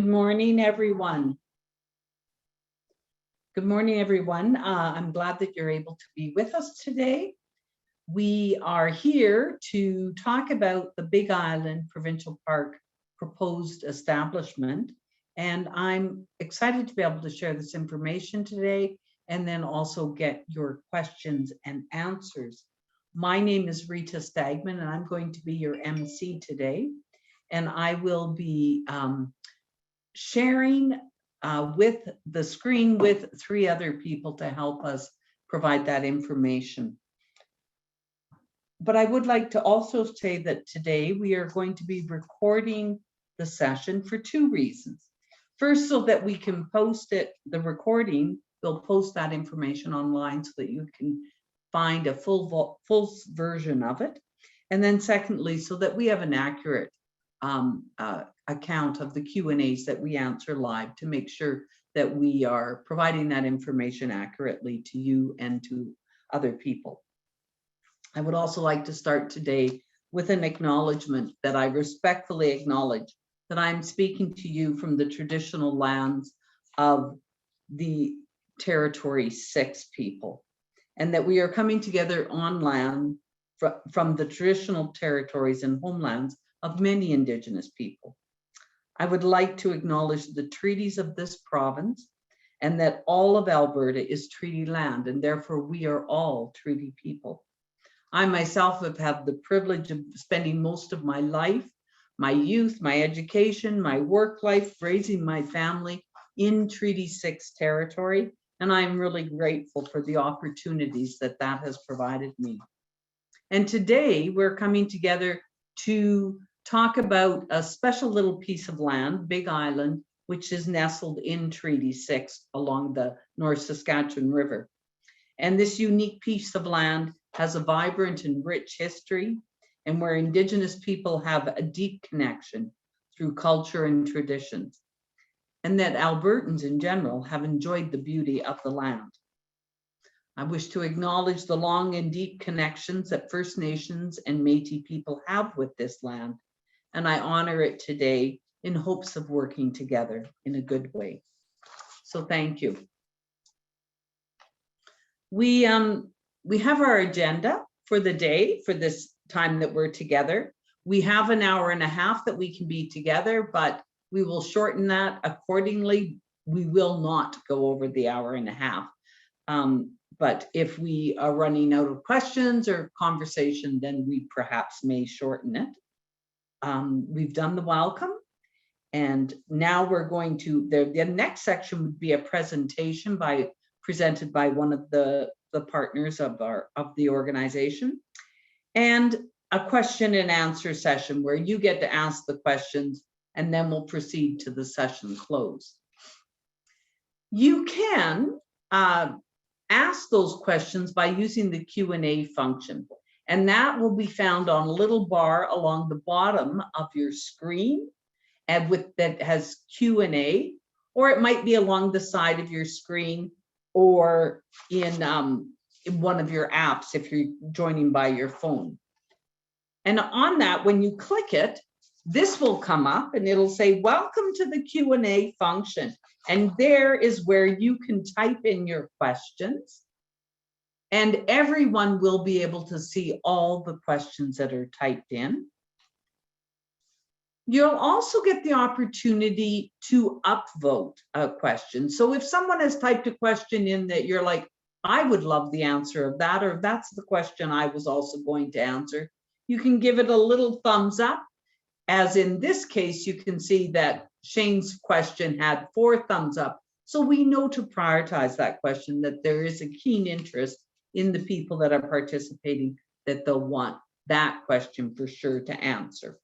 Good morning, everyone. Good morning, everyone. I'm glad that you're able to be with us today. We are here to talk about the Big Island Provincial Park proposed establishment, and I'm excited to be able to share this information today and then also get your questions and answers. My name is Rita Stagman, and I'm going to be your MC today, and I will be sharing with the screen with 3 other people to help us provide that information. But I would like to also say that today we are going to be recording the session for 2 reasons. First, so that we can post it, the recording, we'll post that information online so that you can find a full version of it. And then secondly, so that we have an accurate account of the Q&As that we answer live to make sure that we are providing that information accurately to you and to other people. I would also like to start today with an acknowledgement that I respectfully acknowledge that I'm speaking to you from the traditional lands of the Territory 6 people, and that we are coming together on land from the traditional territories and homelands of many Indigenous people. I would like to acknowledge the treaties of this province and that all of Alberta is treaty land, and therefore we are all treaty people. I myself have had the privilege of spending most of my life, my youth, my education, my work life, raising my family in Treaty 6 territory, and I'm really grateful for the opportunities that that has provided me. And today we're coming together to talk about a special little piece of land, Big Island, which is nestled in Treaty 6 along the North Saskatchewan River. And this unique piece of land has a vibrant and rich history, and where Indigenous people have a deep connection through culture and traditions, and that Albertans in general have enjoyed the beauty of the land. I wish to acknowledge the long and deep connections that First Nations and Métis people have with this land, and I honor it today in hopes of working together in a good way. So thank you. We have our agenda for the day, for this time that we're together. We have an hour and a half that we can be together, but we will shorten that accordingly. We will not go over the hour and a half. But if we are running out of questions or conversation, then we perhaps may shorten it. We've done the welcome, and now we're going to, the next section would be a presentation presented by one of the partners of the organization, and a question and answer session where you get to ask the questions, and then we'll proceed to the session close. You can ask those questions by using the Q&A function, and that will be found on a little bar along the bottom of your screen, and that has Q&A, or it might be along the side of your screen, or in one of your apps if you're joining by your phone. And on that, when you click it, this will come up and it'll say, welcome to the Q&A function. And there is where you can type in your questions, and everyone will be able to see all the questions that are typed in. You'll also get the opportunity to upvote a question. So if someone has typed a question in that you're like, I would love the answer of that, or that's the question I was also going to answer, you can give it a little thumbs up. As in this case, you can see that Shane's question had 4 thumbs up. So we know to prioritize that question, that there is a keen interest in the people that are participating, that they'll want that question for sure to answer.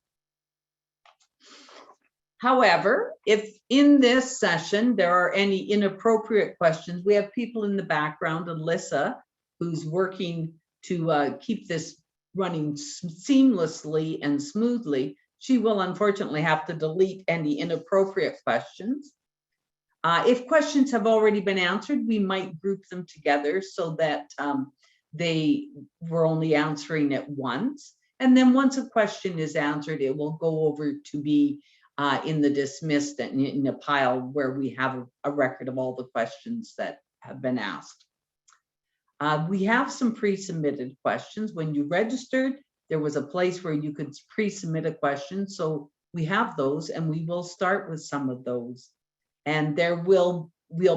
However, if in this session there are any inappropriate questions, we have people in the background, Alyssa, who's working to keep this running seamlessly and smoothly. She will unfortunately have to delete any inappropriate questions. If questions have already been answered, we might group them together so that they were only answering it once. And then once a question is answered, it will go over to be in the dismissed and in a pile where we have a record of all the questions that have been asked. We have some pre-submitted questions. When you registered, there was a place where you could pre-submit a question. So we have those, and we will start with some of those. And we'll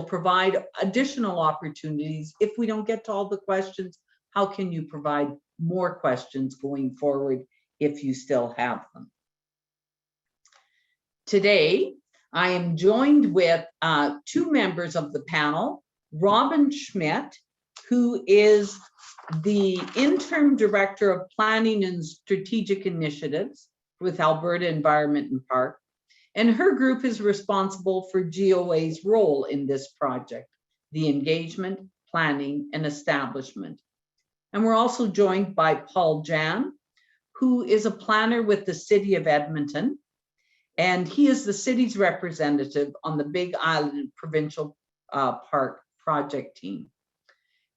provide additional opportunities. If we don't get to all the questions, how can you provide more questions going forward if you still have them? Today, I am joined with two members of the panel, Robin Schmidt, who is the Interim Director of Planning and Strategic Initiatives with Alberta Environment and Park. And her group is responsible for GOA's role in this project, the engagement, planning, and establishment. And we're also joined by Paul Jan, who is a planner with the City of Edmonton. And he is the city's representative on the Big Island Provincial Park project team.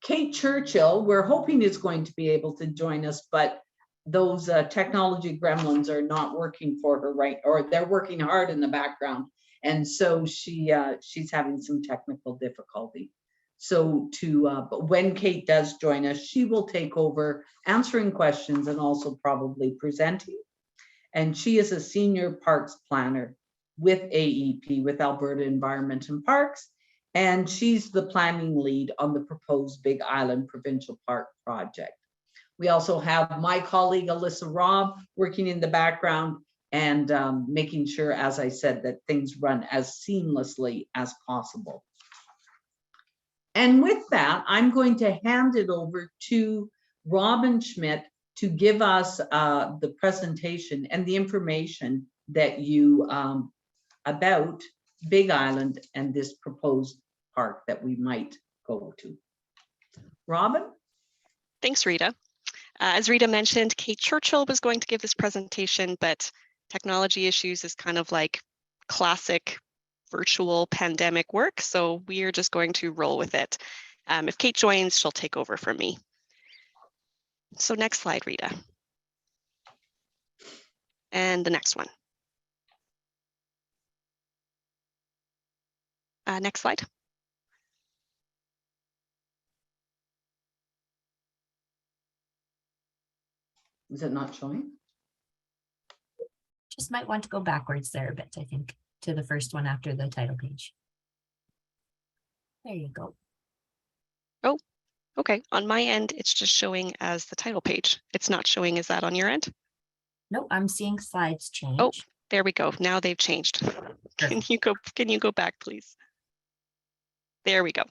Kate Churchill, we're hoping is going to be able to join us, but those technology gremlins are not working for her, right? Or they're working hard in the background. And so she's having some technical difficulty. So but when Kate does join us, she will take over answering questions and also probably presenting. And she is a senior parks planner with AEP, with Alberta Environment and Parks. And she's the planning lead on the proposed Big Island Provincial Park project. We also have my colleague, Alyssa Robb, working in the background and making sure, as I said, that things run as seamlessly as possible. And with that, I'm going to hand it over to Robin Schmidt to give us the presentation and the information that you about Big Island and this proposed park that we might go to. Robin? Thanks, Rita. As Rita mentioned, Kate Churchill was going to give this presentation, but technology issues is kind of like classic virtual pandemic work, so we are just going to roll with it. If Kate joins, she'll take over from me. So next slide, Rita. And the next one. Next slide. Is it not showing? Just might want to go backwards there a bit, I think, to the first one after the title page. There you go. Oh, okay. On my end, it's just showing as the title page. It's not showing as that on your end? No, I'm seeing slides change. Oh, there we go. Now they've changed. Can you go back, please? There we go.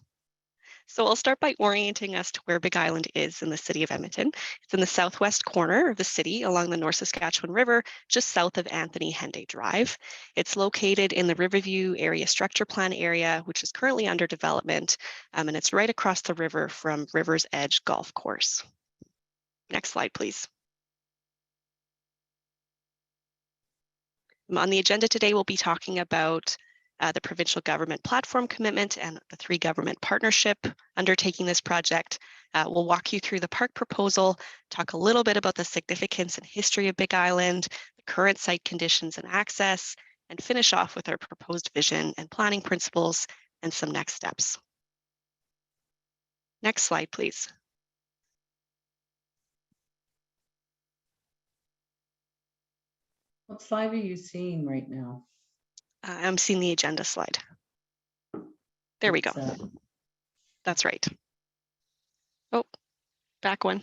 So I'll start by orienting us to where Big Island is in the city of Edmonton. It's in the southwest corner of the city along the North Saskatchewan River, just south of Anthony Henday Drive. It's located in the Riverview Area Structure Plan area, which is currently under development, and it's right across the river from River's Edge Golf Course. Next slide, please. On the agenda today, we'll be talking about the provincial government platform commitment and the 3 government partnership undertaking this project. We'll walk you through the park proposal, talk a little bit about the significance and history of Big Island, the current site conditions and access, and finish off with our proposed vision and planning principles and some next steps. Next slide, please. What slide are you seeing right now? I'm seeing the agenda slide. There we go. That's right. Oh, back one.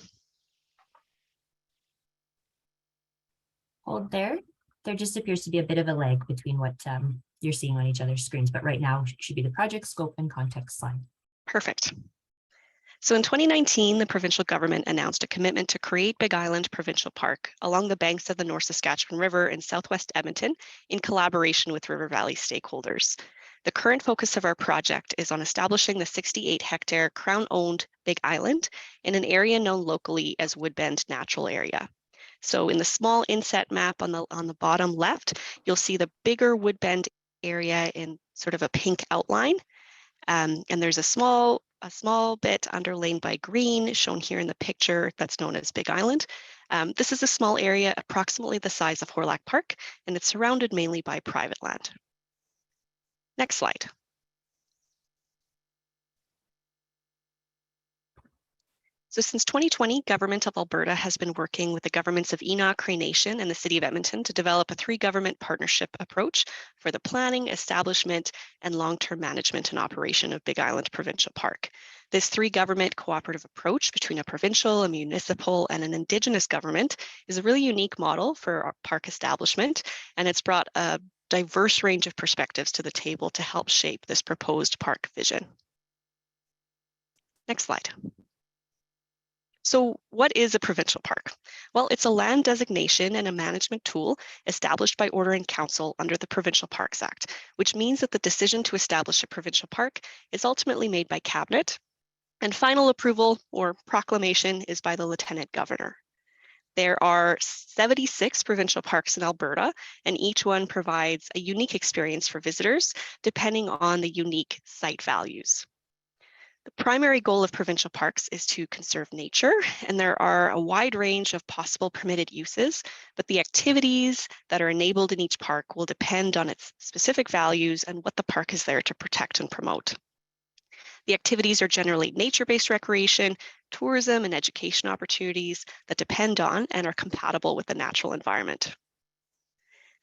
Hold there. There just appears to be a bit of a lag between what you're seeing on each other's screens, but right now should be the project scope and context slide. Perfect. So in 2019, the provincial government announced a commitment to create Big Island Provincial Park along the banks of the North Saskatchewan River in southwest Edmonton in collaboration with River Valley stakeholders. The current focus of our project is on establishing the 68-hectare Crown-owned Big Island in an area known locally as Woodbend Natural Area. So in the small inset map on the bottom left, you'll see the bigger Woodbend area in sort of a pink outline. And there's a small bit underlain by green shown here in the picture that's known as Big Island. This is a small area approximately the size of Horlack Park, and it's surrounded mainly by private land. Next slide. So since 2020, Government of Alberta has been working with the governments of Enoch, Cree Nation, and the City of Edmonton to develop a 3-government partnership approach for the planning, establishment, and long-term management and operation of Big Island Provincial Park. This 3-government cooperative approach between a provincial, a municipal, and an Indigenous government is a really unique model for our park establishment, and it's brought a diverse range of perspectives to the table to help shape this proposed park vision. Next slide. So what is a provincial park? Well, it's a land designation and a management tool established by Order in Council under the Provincial Parks Act, which means that the decision to establish a provincial park is ultimately made by Cabinet, and final approval or proclamation is by the Lieutenant Governor. There are 76 provincial parks in Alberta, and each one provides a unique experience for visitors depending on the unique site values. The primary goal of provincial parks is to conserve nature, and there are a wide range of possible permitted uses, but the activities that are enabled in each park will depend on its specific values and what the park is there to protect and promote. The activities are generally nature-based recreation, tourism, and education opportunities that depend on and are compatible with the natural environment.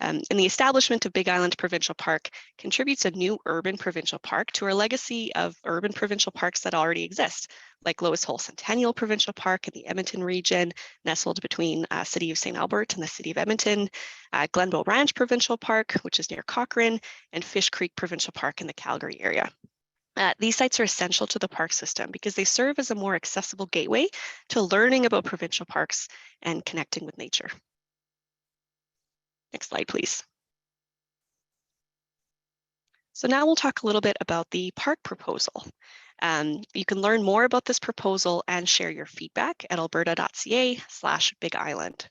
And the establishment of Big Island Provincial Park contributes a new urban provincial park to our legacy of urban provincial parks that already exist, like Lois Hole Centennial Provincial Park in the Edmonton region, nestled between City of St. Albert and the City of Edmonton, Glenbow Ranch Provincial Park, which is near Cochrane, and Fish Creek Provincial Park in the Calgary area. These sites are essential to the park system because they serve as a more accessible gateway to learning about provincial parks and connecting with nature. Next slide, please. So now we'll talk a little bit about the park proposal. You can learn more about this proposal and share your feedback at alberta.ca/Big Island.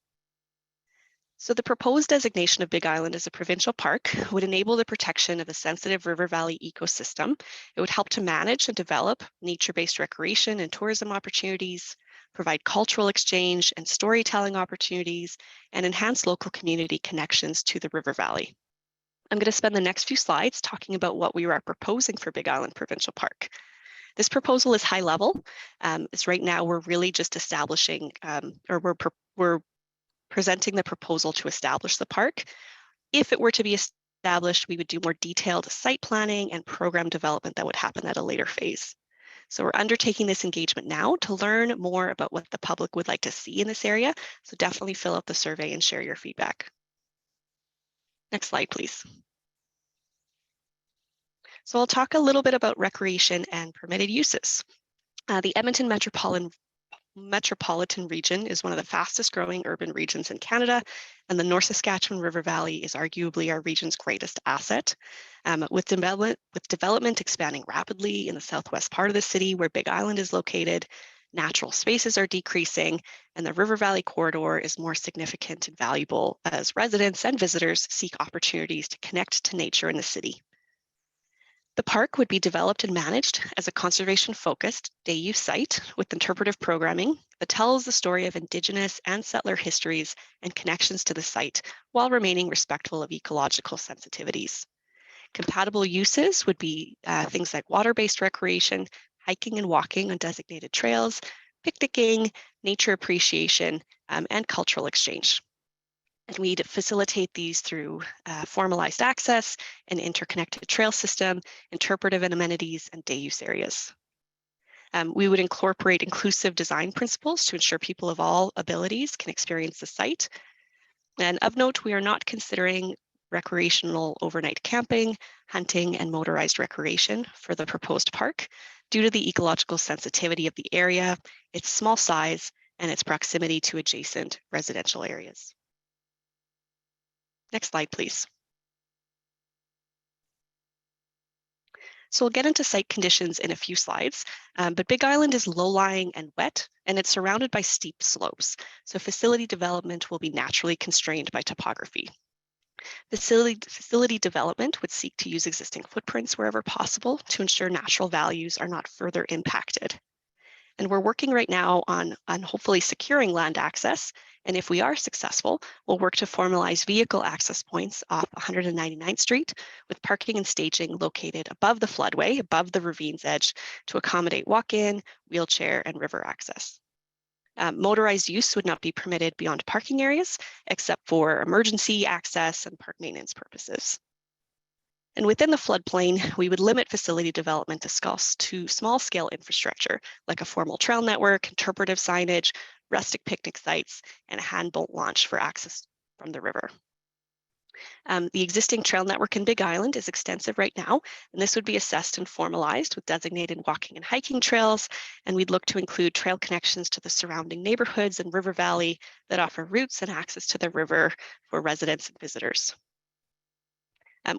So the proposed designation of Big Island as a provincial park would enable the protection of a sensitive river valley ecosystem. It would help to manage and develop nature-based recreation and tourism opportunities, provide cultural exchange and storytelling opportunities, and enhance local community connections to the river valley. I'm going to spend the next few slides talking about what we are proposing for Big Island Provincial Park. This proposal is high level. As right now we're really just establishing, we're presenting the proposal to establish the park. If it were to be established, we would do more detailed site planning and program development that would happen at a later phase. So we're undertaking this engagement now to learn more about what the public would like to see in this area. So definitely fill out the survey and share your feedback. Next slide, please. So I'll talk a little bit about recreation and permitted uses. The Edmonton metropolitan region is one of the fastest growing urban regions in Canada, and the North Saskatchewan River Valley is arguably our region's greatest asset. With development expanding rapidly in the southwest part of the city where Big Island is located, natural spaces are decreasing, and the River Valley corridor is more significant and valuable as residents and visitors seek opportunities to connect to nature in the city. The park would be developed and managed as a conservation-focused day-use site with interpretive programming that tells the story of Indigenous and settler histories and connections to the site while remaining respectful of ecological sensitivities. Compatible uses would be things like water-based recreation, hiking and walking on designated trails, picnicking, nature appreciation, and cultural exchange. And we'd facilitate these through formalized access, an interconnected trail system, interpretive and amenities, and day use areas. We would incorporate inclusive design principles to ensure people of all abilities can experience the site. And of note, we are not considering recreational overnight camping, hunting, and motorized recreation for the proposed park due to the ecological sensitivity of the area, its small size, and its proximity to adjacent residential areas. Next slide, please. So we'll get into site conditions in a few slides, but Big Island is low-lying and wet, and it's surrounded by steep slopes. So facility development will be naturally constrained by topography. Facility development would seek to use existing footprints wherever possible to ensure natural values are not further impacted. And we're working right now on hopefully securing land access And if we are successful, we'll work to formalize vehicle access points off 199th Street with parking and staging located above the floodway, above the ravine's edge, to accommodate walk-in, wheelchair, and river access. Motorized use would not be permitted beyond parking areas, except for emergency access and park maintenance purposes. And within the floodplain, we would limit facility development to small-scale infrastructure, like a formal trail network, interpretive signage, rustic picnic sites, and a handboat launch for access from the river. The existing trail network in Big Island is extensive right now, and this would be assessed and formalized with designated walking and hiking trails, and we'd look to include trail connections to the surrounding neighborhoods and river valley that offer routes and access to the river for residents and visitors.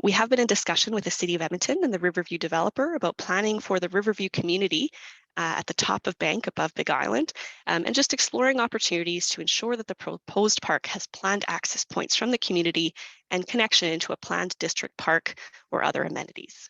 We have been in discussion with the City of Edmonton and the Riverview developer about planning for the Riverview community at the top of Bank above Big Island, and just exploring opportunities to ensure that the proposed park has planned access points from the community and connection into a planned district park or other amenities.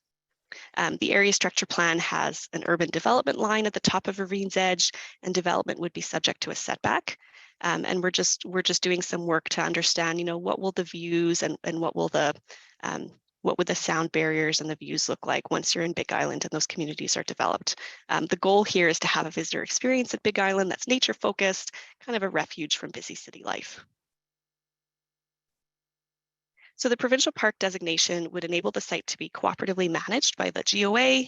The area structure plan has an urban development line at the top of Ravine's Edge, and development would be subject to a setback. And we're just doing some work to understand, what will the views and what would the sound barriers and the views look like once you're in Big Island and those communities are developed. The goal here is to have a visitor experience at Big Island that's nature focused, kind of a refuge from busy city life. So the provincial park designation would enable the site to be cooperatively managed by the GOA,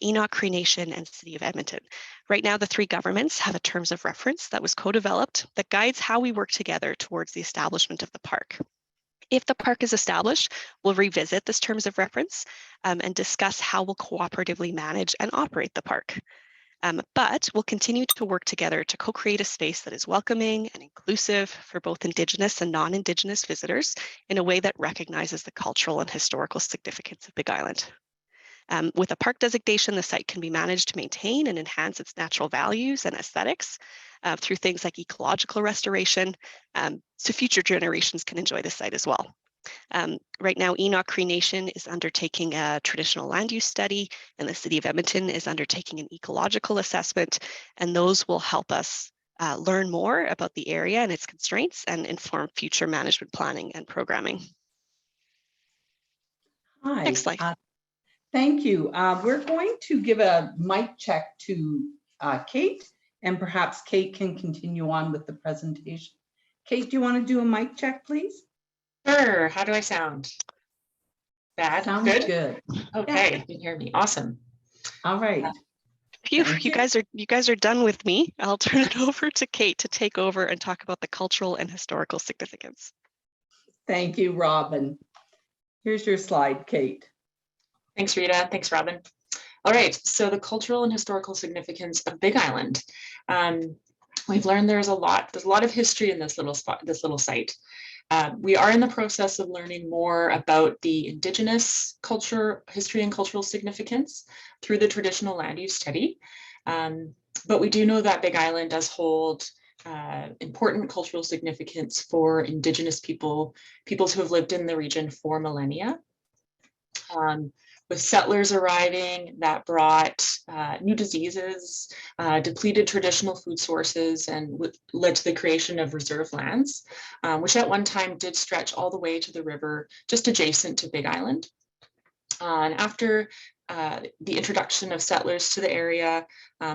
Enoch Cree Nation, and City of Edmonton. Right now, the three governments have a terms of reference that was co-developed that guides how we work together towards the establishment of the park. If the park is established, we'll revisit this terms of reference and discuss how we'll cooperatively manage and operate the park. But we'll continue to work together to co-create a space that is welcoming and inclusive for both Indigenous and non-Indigenous visitors in a way that recognizes the cultural and historical significance of Big Island. With a park designation, the site can be managed to maintain and enhance its natural values and aesthetics through things like ecological restoration, so future generations can enjoy the site as well. Right now, Enoch Cree Nation is undertaking a traditional land use study, and the City of Edmonton is undertaking an ecological assessment, and those will help us learn more about the area and its constraints and inform future management planning and programming. Hi. Next slide. Thank you. We're going to give a mic check to Kate, and perhaps Kate can continue on with the presentation. Kate, do you want to do a mic check, please? Sure. How do I sound? Bad? Sounds good. Okay, Yeah. you can hear me. Awesome. All right. Phew, you guys are done with me. I'll turn it over to Kate to take over and talk about the cultural and historical significance. Thank you, Robin. Here's your slide, Kate. Thanks, Rita. Thanks, Robin. All right, so the cultural and historical significance of Big Island. We've learned there's a lot of history in this little site. We are in the process of learning more about the Indigenous culture, history, and cultural significance through the traditional land use study. But we do know that Big Island does hold important cultural significance for Indigenous peoples who have lived in the region for millennia. With settlers arriving, that brought new diseases, depleted traditional food sources, and led to the creation of reserve lands, which at one time did stretch all the way to the river just adjacent to Big Island. And after the introduction of settlers to the area,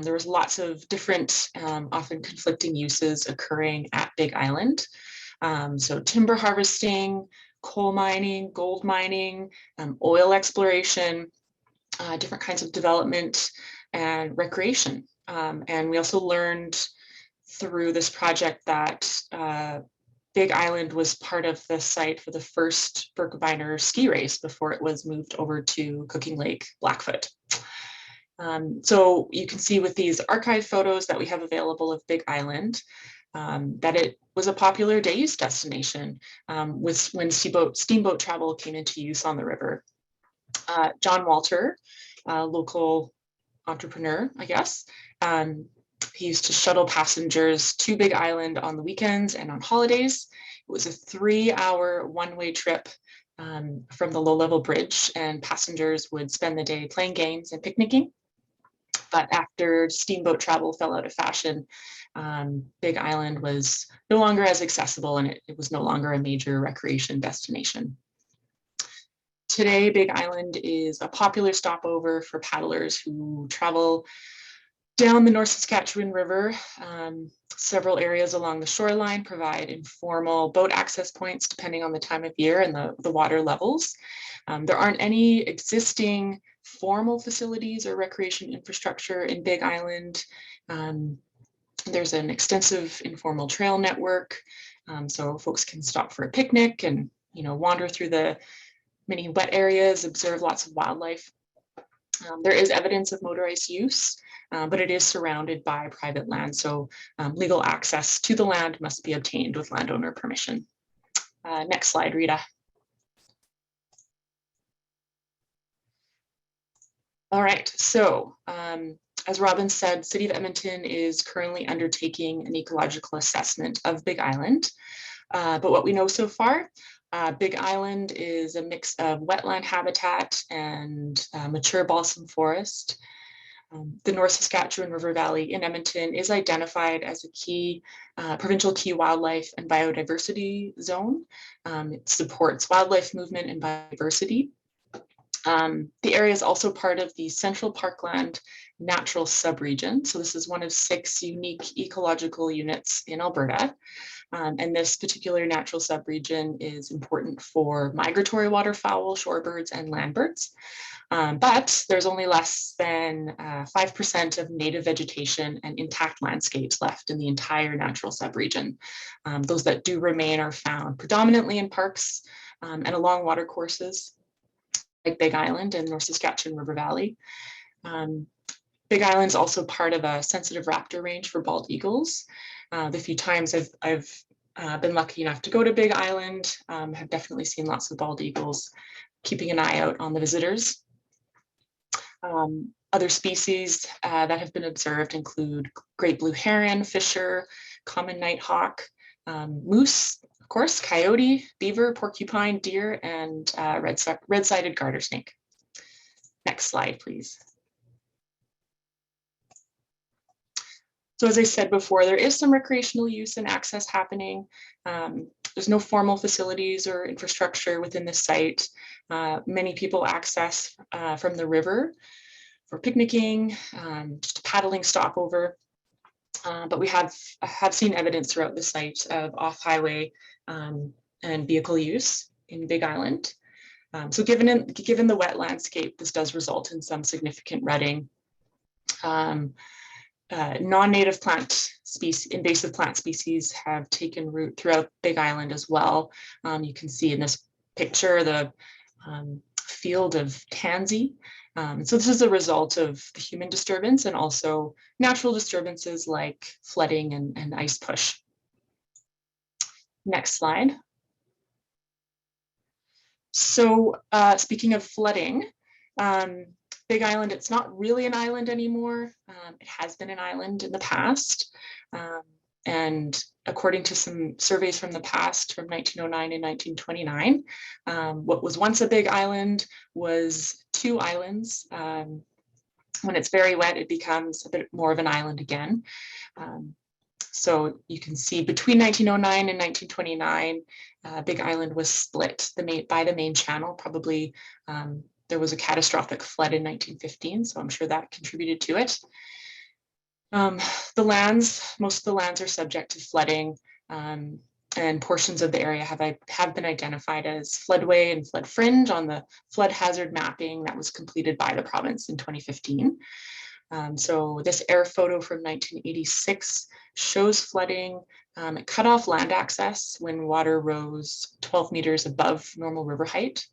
there was lots of different, often conflicting uses occurring at Big Island. So timber harvesting, coal mining, gold mining, oil exploration, different kinds of development and recreation. And we also learned through this project that Big Island was part of the site for the first Birkebeiner ski race before it was moved over to Cooking Lake Blackfoot. So you can see with these archive photos that we have available of Big Island, that it was a popular day use destination when steamboat travel came into use on the river. John Walter, a local entrepreneur, I guess, he used to shuttle passengers to Big Island on the weekends and on holidays. It was a 3-hour one-way trip from the low-level bridge, and passengers would spend the day playing games and picnicking. But after steamboat travel fell out of fashion, Big Island was no longer as accessible, and it was no longer a major recreation destination. Today, Big Island is a popular stopover for paddlers who travel down the North Saskatchewan River. Several areas along the shoreline provide informal boat access points depending on the time of year and the water levels. There aren't any existing formal facilities or recreation infrastructure in Big Island. There's an extensive informal trail network, so folks can stop for a picnic and wander through the many wet areas, observe lots of wildlife. There is evidence of motorized use, but it is surrounded by private land, so legal access to the land must be obtained with landowner permission. Next slide, Rita. All right, so as Robin said, City of Edmonton is currently undertaking an ecological assessment of Big Island, but what we know so far, Big Island is a mix of wetland habitat and mature balsam forest. The North Saskatchewan River Valley in Edmonton is identified as a key provincial key wildlife and biodiversity zone. It supports wildlife movement and biodiversity. The area is also part of the Central Parkland Natural Subregion. So this is one of 6 unique ecological units in Alberta. And this particular natural subregion is important for migratory waterfowl, shorebirds, and landbirds. But there's only less than 5% of native vegetation and intact landscapes left in the entire natural subregion. Those that do remain are found predominantly in parks and along water courses like Big Island and North Saskatchewan River Valley. Big Island is also part of a sensitive raptor range for bald eagles. The few times I've been lucky enough to go to Big Island, have definitely seen lots of bald eagles, keeping an eye out on the visitors. Other species that have been observed include great blue heron, fisher, common nighthawk, moose, of course, coyote, beaver, porcupine, deer, and red-sided garter snake. Next slide, please. So as I said before, there is some recreational use and access happening. There's no formal facilities or infrastructure within the site. Many people access from the river for picnicking, just a paddling stopover. But we have seen evidence throughout the site of off-highway and vehicle use in Big Island. So given the wet landscape, this does result in some significant rutting. Non-native plant species, invasive plant species have taken root throughout Big Island as well. You can see in this picture the field of tansy. So this is a result of the human disturbance and also natural disturbances like flooding and ice push. Next slide. So speaking of flooding, Big Island, it's not really an island anymore. It has been an island in the past. And according to some surveys from the past, from 1909 and 1929, what was once a big island was 2 islands. When it's very wet, it becomes a bit more of an island again. So you can see between 1909 and 1929, Big Island was split by the main channel. Probably there was a catastrophic flood in 1915, so I'm sure that contributed to it. Most of the lands are subject to flooding, and portions of the area have been identified as floodway and flood fringe on the flood hazard mapping that was completed by the province in 2015. So this air photo from 1986 shows flooding. It cut off land access when water rose 12 meters above normal river height.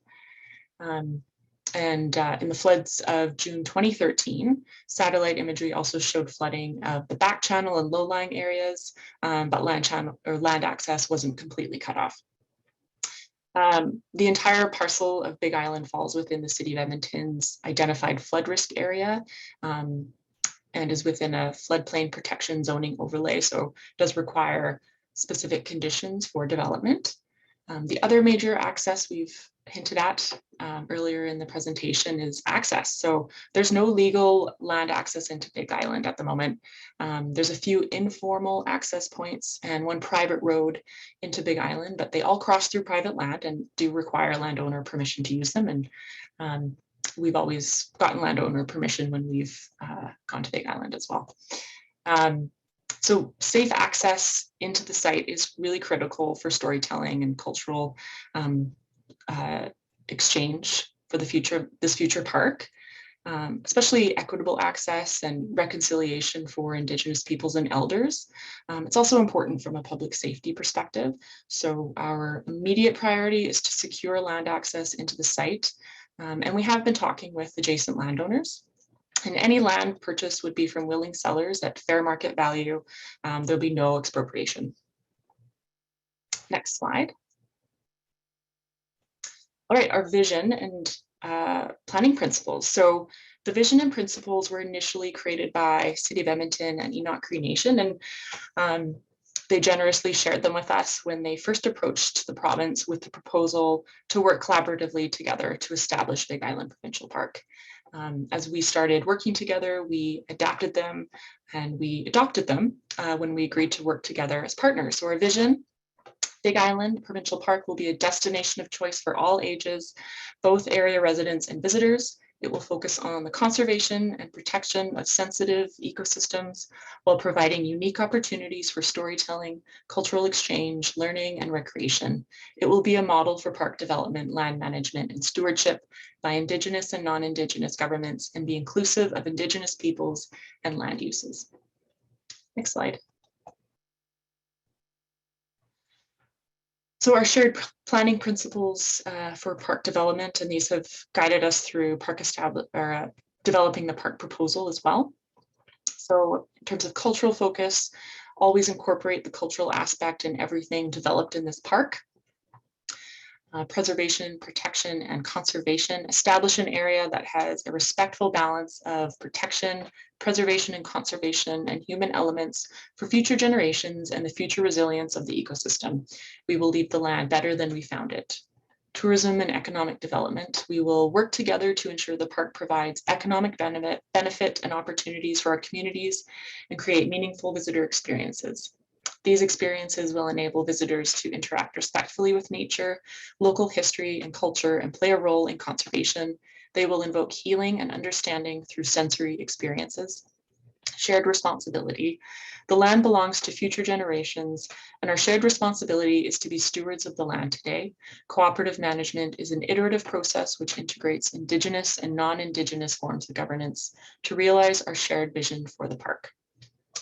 And in the floods of June 2013, satellite imagery also showed flooding of the back channel and low-lying areas, but land access wasn't completely cut off. The entire parcel of Big Island falls within the City of Edmonton's identified flood risk area, and is within a floodplain protection zoning overlay, so does require specific conditions for development. The other major access we've hinted at earlier in the presentation is access. So there's no legal land access into Big Island at the moment. There's a few informal access points and one private road into Big Island, but they all cross through private land and do require landowner permission to use them. And we've always gotten landowner permission when we've gone to Big Island as well. So safe access into the site is really critical for storytelling and cultural exchange for the future, this future park, especially equitable access and reconciliation for Indigenous peoples and elders. It's also important from a public safety perspective. So our immediate priority is to secure land access into the site. And we have been talking with adjacent landowners. And any land purchase would be from willing sellers at fair market value. There'll be no expropriation. Next slide. All right, our vision and planning principles. So the vision and principles were initially created by City of Edmonton and Enoch Cree Nation, and they generously shared them with us when they first approached the province with the proposal to work collaboratively together to establish Big Island Provincial Park. As we started working together, we adapted them and we adopted them when we agreed to work together as partners. So our vision, Big Island Provincial Park will be a destination of choice for all ages, both area residents and visitors. It will focus on the conservation and protection of sensitive ecosystems while providing unique opportunities for storytelling, cultural exchange, learning, and recreation. It will be a model for park development, land management, and stewardship by Indigenous and non-Indigenous governments and be inclusive of Indigenous peoples and land uses. Next slide. So our shared planning principles for park development, and these have guided us through developing the park proposal as well. So in terms of cultural focus, always incorporate the cultural aspect in everything developed in this park. Preservation, protection, and conservation. Establish an area that has a respectful balance of protection, preservation, and conservation, and human elements for future generations and the future resilience of the ecosystem. We will leave the land better than we found it. Tourism and economic development. We will work together to ensure the park provides economic benefit and opportunities for our communities and create meaningful visitor experiences. These experiences will enable visitors to interact respectfully with nature, local history and culture, and play a role in conservation. They will invoke healing and understanding through sensory experiences. Shared responsibility. The land belongs to future generations, and our shared responsibility is to be stewards of the land today. Cooperative management is an iterative process which integrates Indigenous and non-Indigenous forms of governance to realize our shared vision for the park.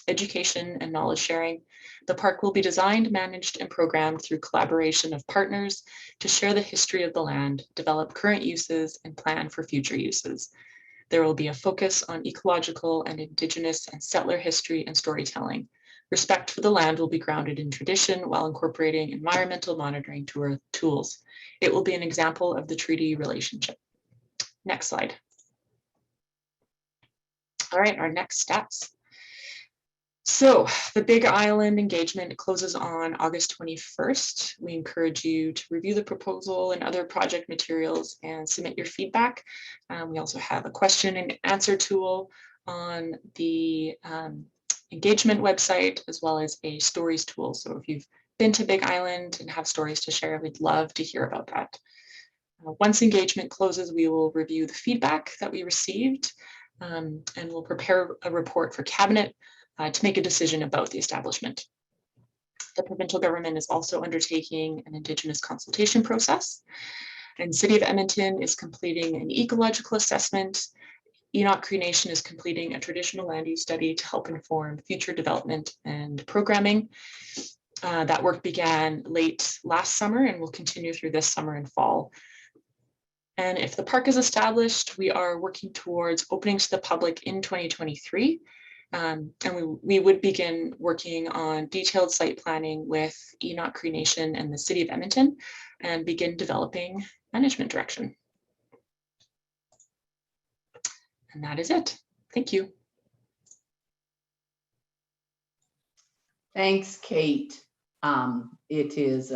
Education and knowledge sharing. The park will be designed, managed, and programmed through collaboration of partners to share the history of the land, develop current uses, and plan for future uses. There will be a focus on ecological and Indigenous and settler history and storytelling. Respect for the land will be grounded in tradition while incorporating environmental monitoring tools. It will be an example of the treaty relationship. Next slide. All right, our next steps. So the Big Island engagement closes on August 21st. We encourage you to review the proposal and other project materials and submit your feedback. We also have a question and answer tool on the engagement website, as well as a stories tool. So if you've been to Big Island and have stories to share, we'd love to hear about that. Once engagement closes, we will review the feedback that we received and we'll prepare a report for Cabinet to make a decision about the establishment. The provincial government is also undertaking an Indigenous consultation process, and City of Edmonton is completing an ecological assessment. Enoch Cree Nation is completing a traditional land use study to help inform future development and programming. That work began late last summer and will continue through this summer and fall. And if the park is established, we are working towards opening to the public in 2023. And we would begin working on detailed site planning with Enoch Cree Nation and the City of Edmonton and begin developing management direction. And that is it. Thank you. Thanks, Kate. It is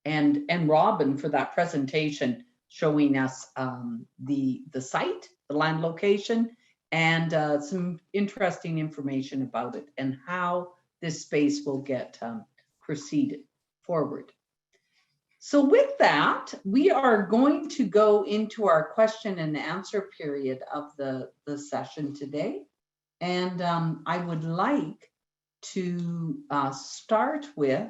and Robin for that presentation, showing us the site, the land location, and some interesting information about it and how this space will get proceeded forward. So with that, we are going to go into our question and answer period of the session today. And I would like to start with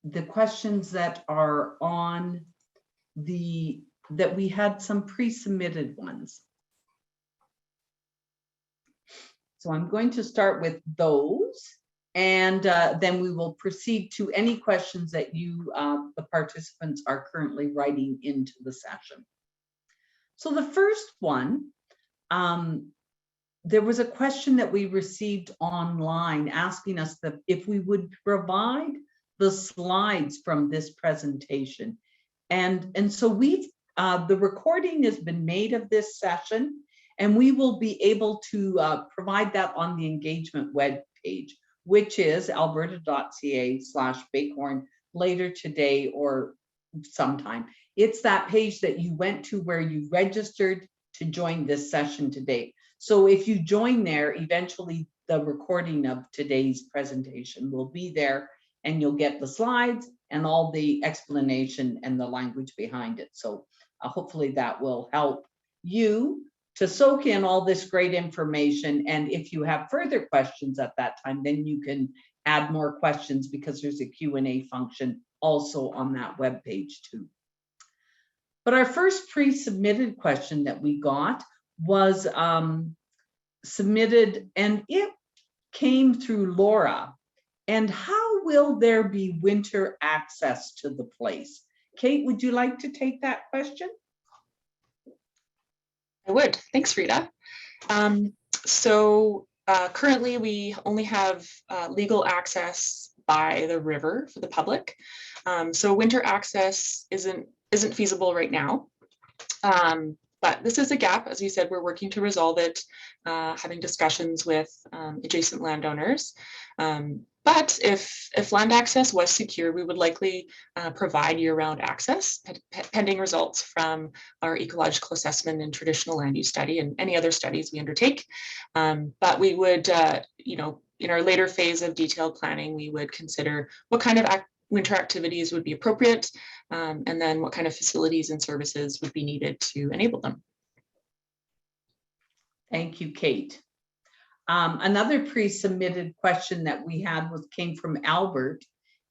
the questions that are on that we had some pre-submitted ones. So I'm going to start with those, and then we will proceed to any questions that you, the participants, are currently writing into the session. So the first one, there was a question that we received online asking us if we would provide the slides from this presentation. And so we've, the recording has been made of this session, and we will be able to provide that on the engagement web page, which is alberta.ca/bighorn later today or sometime. It's that page that you went to where you registered to join this session today. So if you join there, eventually the recording of today's presentation will be there, and you'll get the slides and all the explanation and the language behind it. So hopefully that will help you to soak in all this great information. And if you have further questions at that time, then you can add more questions, because there's a Q&A function also on that web page too. But our first pre-submitted question that we got was submitted, and it came through Laura. And how will there be winter access to the place? Kate, would you like to take that question? I would. Thanks, Rita. Currently we only have legal access by the river for the public. So winter access isn't feasible right now. But this is a gap. As you said, we're working to resolve it, having discussions with adjacent landowners. But if land access was secure, we would likely provide year-round access, pending results from our ecological assessment and traditional land use study and any other studies we undertake. But we would, in our later phase of detailed planning, we would consider what kind of winter activities would be appropriate, and then what kind of facilities and services would be needed to enable them. Thank you, Kate. Another pre-submitted question that we had came from Albert.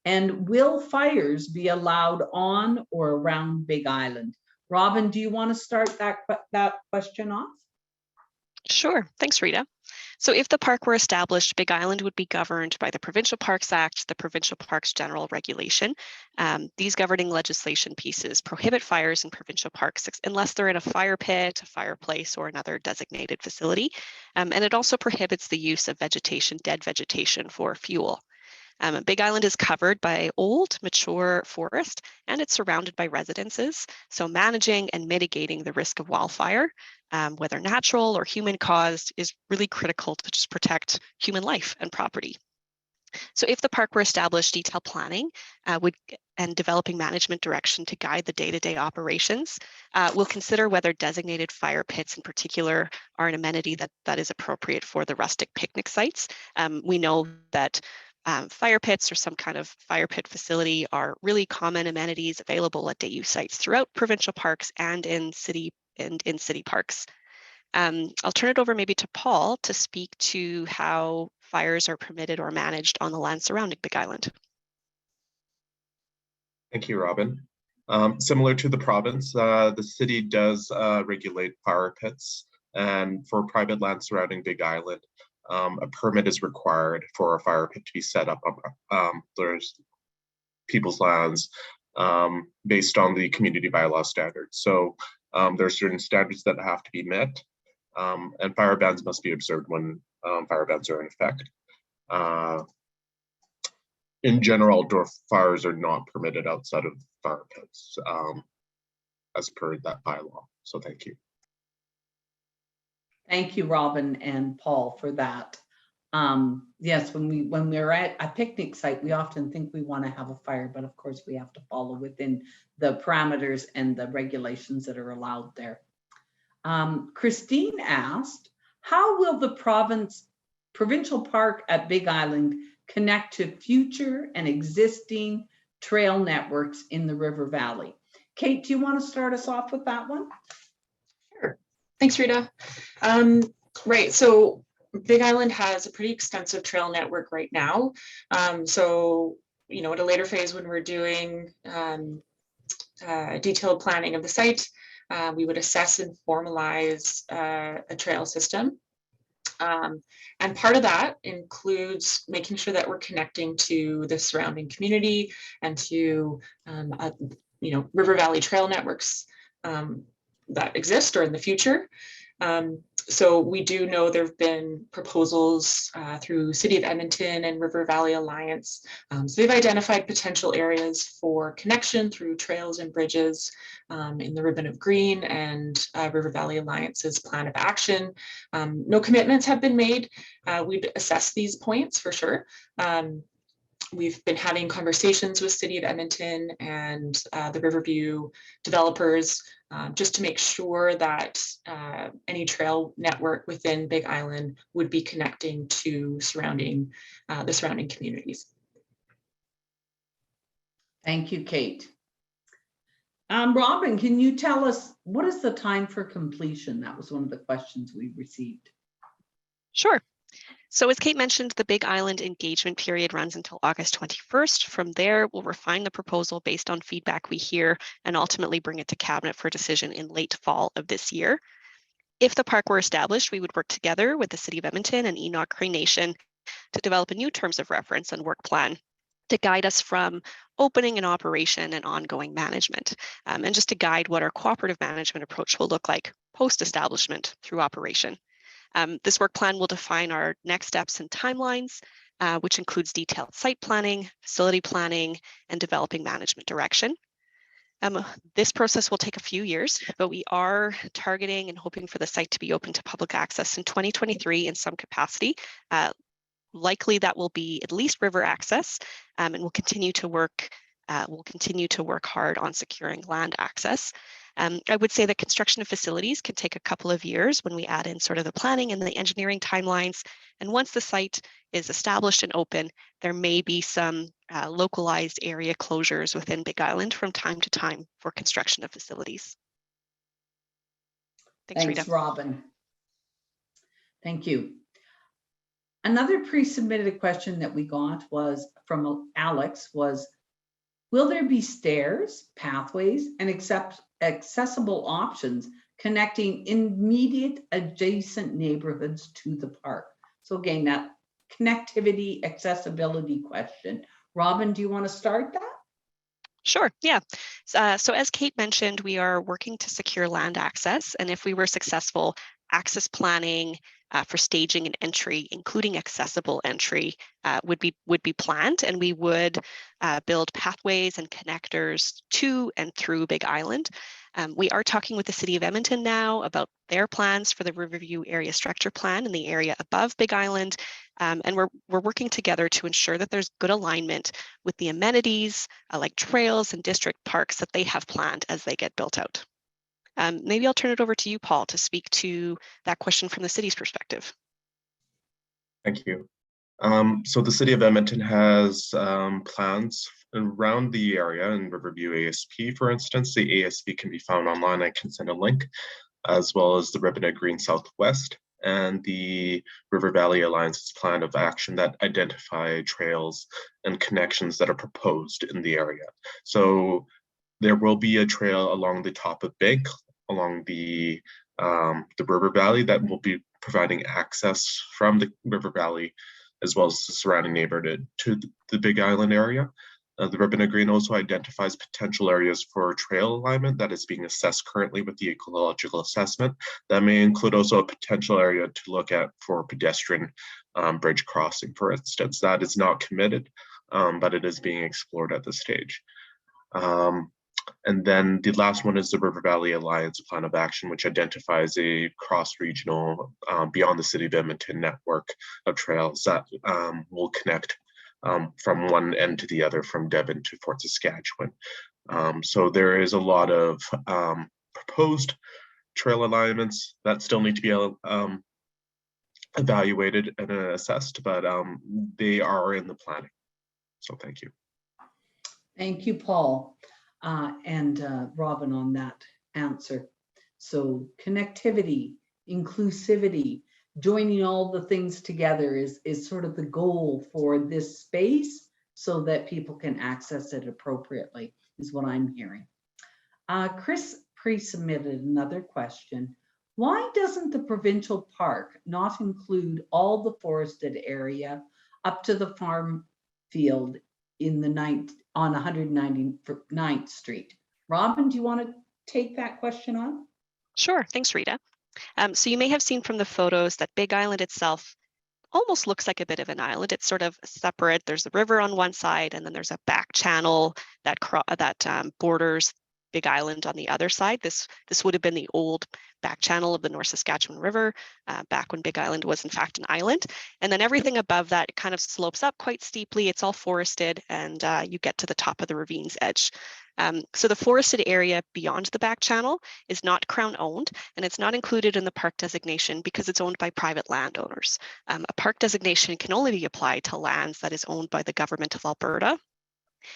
And will fires be allowed on or around Big Island? Robin, do you want to start that question off? Sure, thanks, Rita. So if the park were established, Big Island would be governed by the Provincial Parks Act, the Provincial Parks General Regulation. These governing legislation pieces prohibit fires in provincial parks unless they're in a fire pit, a fireplace, or another designated facility. And it also prohibits the use of dead vegetation for fuel. Big Island is covered by old, mature forest, and it's surrounded by residences. So managing and mitigating the risk of wildfire, whether natural or human caused, is really critical to just protect human life and property. So if the park were established, detailed planning and developing management direction to guide the day-to-day operations will consider whether designated fire pits in particular are an amenity that is appropriate for the rustic picnic sites. We know that fire pits or some kind of fire pit facility are really common amenities available at day use sites throughout provincial parks and in city parks. I'll turn it over maybe to Paul to speak to how fires are permitted or managed on the land surrounding Big Island. Thank you, Robin. Similar to the province, the city does regulate fire pits, and for private land surrounding Big Island, a permit is required for a fire pit to be set up on there's people's lands based on the community bylaw standards. So there are certain standards that have to be met, and fire bans must be observed when fire bans are in effect. In general, outdoor fires are not permitted outside of fire pits as per that bylaw. So thank you. Thank you, Robin and Paul, for that. Yes, when we're at a picnic site, we often think we want to have a fire, but of course we have to follow within the parameters and the regulations that are allowed there. Christine asked, how will the provincial park at Big Island connect to future and existing trail networks in the river valley? Kate, do you want to start us off with that one? Sure. Thanks, Rita. Right, so Big Island has a pretty extensive trail network right now. So, you know, at a later phase when we're doing detailed planning of the site, we would assess and formalize a trail system. And part of that includes making sure that we're connecting to the surrounding community and to, you know, river valley trail networks that exist or in the future. So we do know there have been proposals through City of Edmonton and River Valley Alliance. So they've identified potential areas for connection through trails and bridges in the Ribbon of Green and River Valley Alliance's plan of action. No commitments have been made. We'd assess these points for sure. We've been having conversations with City of Edmonton and the Riverview developers just to make sure that any trail network within Big Island would be connecting to the surrounding communities. Thank you, Kate. Robin, can you tell us what is the time for completion? That was one of the questions we received. Sure. So as Kate mentioned, the Big Island engagement period runs until August 21st. From there, we'll refine the proposal based on feedback we hear and ultimately bring it to Cabinet for decision in late fall of this year. If the park were established, we would work together with the City of Edmonton and Enoch Cree Nation to develop a new terms of reference and work plan to guide us from opening and operation and ongoing management, and just to guide what our cooperative management approach will look like post-establishment through operation. This work plan will define our next steps and timelines, which includes detailed site planning, facility planning, and developing management direction. This process will take a few years, but we are targeting and hoping for the site to be open to public access in 2023 in some capacity. Likely that will be at least river access, and we'll continue to work hard on securing land access. I would say that construction of facilities can take a couple of years when we add in sort of the planning and the engineering timelines. And once the site is established and open, there may be some localized area closures within Big Island from time to time for construction of facilities. Thanks, Rita. Robin. Thank you. Another pre-submitted question that we got was from Alex was, will there be stairs, pathways, and accessible options connecting immediate adjacent neighborhoods to the park? So again, that connectivity, accessibility question. Robin, do you want to start that? Sure, yeah. So as Kate mentioned, we are working to secure land access, and if we were successful, access planning for staging and entry, including accessible entry, would be planned, and we would build pathways and connectors to and through Big Island. We are talking with the City of Edmonton now about their plans for the Riverview Area Structure Plan in the area above Big Island, and we're working together to ensure that there's good alignment with the amenities like trails and district parks that they have planned as they get built out. Maybe I'll turn it over to you, Paul, to speak to that question from the city's perspective. Thank you. So the City of Edmonton has plans around the area in Riverview ASP, for instance. The ASP can be found online. I can send a link, as well as the Ribbon of Green Southwest and the River Valley Alliance's plan of action that identify trails and connections that are proposed in the area. So there will be a trail along the top of Big, along the river valley that will be providing access from the river valley as well as the surrounding neighborhood to the Big Island area. The Ribbon of Green also identifies potential areas for trail alignment that is being assessed currently with the Ecological Assessment. That may include also a potential area to look at for pedestrian bridge crossing, for instance. That is not committed, but it is being explored at this stage. And then the last one is the River Valley Alliance Plan of Action, which identifies a cross-regional, beyond the city of Edmonton network of trails that will connect from one end to the other, from Devon to Fort Saskatchewan. So there is a lot of proposed trail alignments that still need to be evaluated and assessed, but they are in the planning. So thank you. Thank you, Paul, and Robin on that answer. So connectivity, inclusivity, joining all the things together is sort of the goal for this space so that people can access it appropriately, is what I'm hearing. Chris pre-submitted another question. Why doesn't the provincial park not include all the forested area up to the farm field in the on 199th Street? Robin, do you want to take that question on? Sure, thanks, Rita. So you may have seen from the photos that Big Island itself almost looks like a bit of an island. It's sort of separate. There's the river on one side, and then there's a back channel that borders Big Island on the other side. This would have been the old back channel of the North Saskatchewan River back when Big Island was in fact an island. And then everything above that, it kind of slopes up quite steeply. It's all forested, and you get to the top of the ravine's edge. So the forested area beyond the back channel is not Crown owned, and it's not included in the park designation because it's owned by private landowners. A park designation can only be applied to lands that is owned by the government of Alberta.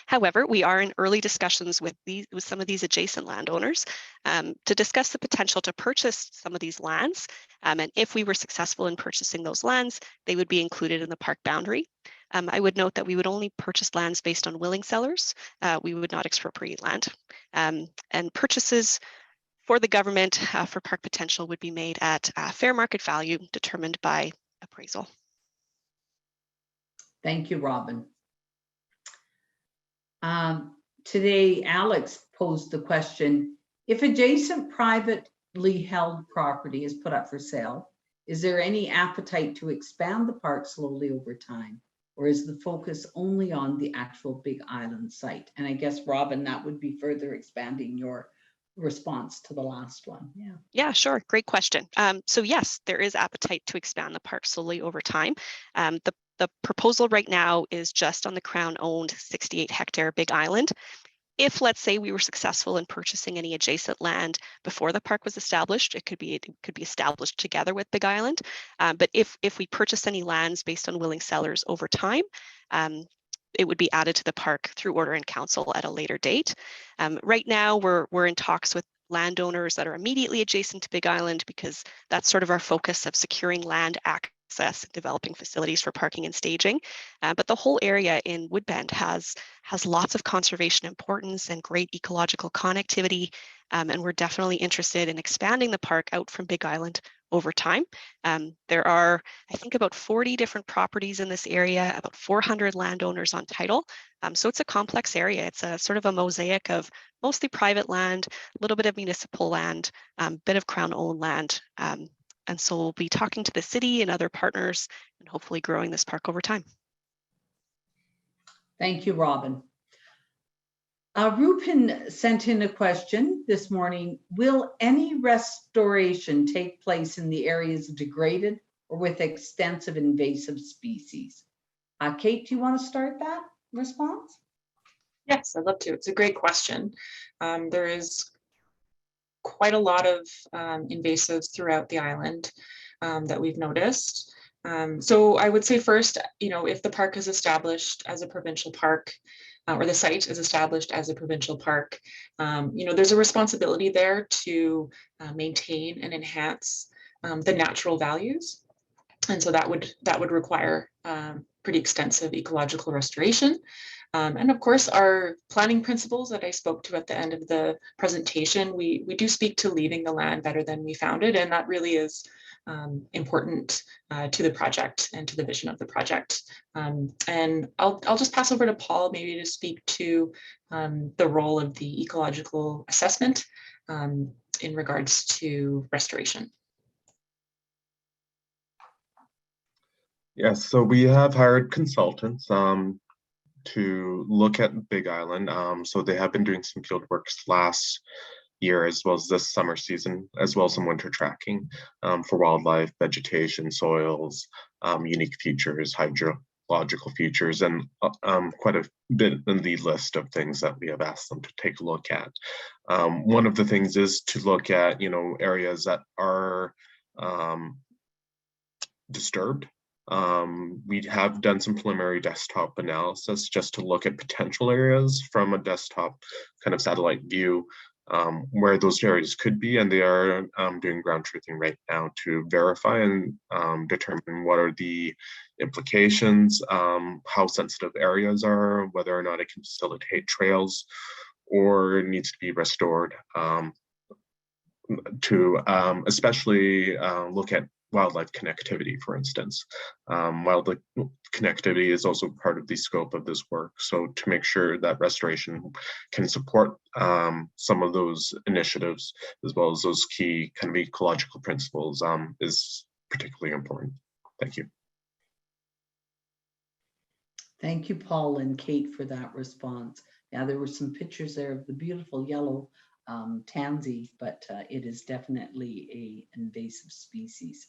However, we are in early discussions with some of these adjacent landowners to discuss the potential to purchase some of these lands. And if we were successful in purchasing those lands, they would be included in the park boundary. I would note that we would only purchase lands based on willing sellers. We would not expropriate land. And purchases for the government for park potential would be made at fair market value determined by appraisal. Thank you, Robin. Today, Alex posed the question, if adjacent privately held property is put up for sale, is there any appetite to expand the park slowly over time? Or is the focus only on the actual Big Island site? And I guess, Robin, that would be further expanding your response to the last one. Yeah, sure. Great question. So yes, there is appetite to expand the park slowly over time. The proposal right now is just on the Crown-owned 68-hectare Big Island. If, let's say, we were successful in purchasing any adjacent land before the park was established, it could be established together with Big Island. But if we purchase any lands based on willing sellers over time, it would be added to the park through order in council at a later date. Right now, we're in talks with landowners that are immediately adjacent to Big Island because that's sort of our focus of securing land access and developing facilities for parking and staging. But the whole area in Woodbend has lots of conservation importance and great ecological connectivity. And we're definitely interested in expanding the park out from Big Island over time. There are, I think, about 40 different properties in this area, about 400 landowners on title. So it's a complex area. It's a sort of a mosaic of mostly private land, a little bit of municipal land, bit of Crown-owned land. And so we'll be talking to the city and other partners and hopefully growing this park over time. Thank you, Robin. Rupin sent in a question this morning. Will any restoration take place in the areas degraded or with extensive invasive species? Kate, do you want to start that response? Yes, I'd love to. It's a great question. There is quite a lot of invasives throughout the island that we've noticed. So I would say first, if the park is established as a provincial park, or the site is established as a provincial park, there's a responsibility there to maintain and enhance the natural values. And so that would require pretty extensive ecological restoration. And of course, our planning principles that I spoke to at the end of the presentation, we do speak to leaving the land better than we found it. And that really is important to the project and to the vision of the project. And I'll just pass over to Paul maybe to speak to the role of the ecological assessment in regards to restoration. Yes, so we have hired consultants to look at Big Island. So they have been doing some field works last year as well as this summer season, as well as some winter tracking for wildlife, vegetation, soils, unique features, hydrological features, and quite a bit in the list of things that we have asked them to take a look at. One of the things is to look at, areas that are disturbed. We have done some preliminary desktop analysis just to look at potential areas from a desktop kind of satellite view where those areas could be, and they are doing ground truthing right now to verify and determine what are the implications, how sensitive areas are, whether or not it can facilitate trails or it needs to be restored, to especially look at wildlife connectivity, for instance. Wildlife connectivity is also part of the scope of this work. So to make sure that restoration can support some of those initiatives, as well as those key kind of ecological principles, is particularly important. Thank you. Thank you, Paul and Kate, for that response. Yeah, there were some pictures there of the beautiful yellow tansy, but it is definitely an invasive species.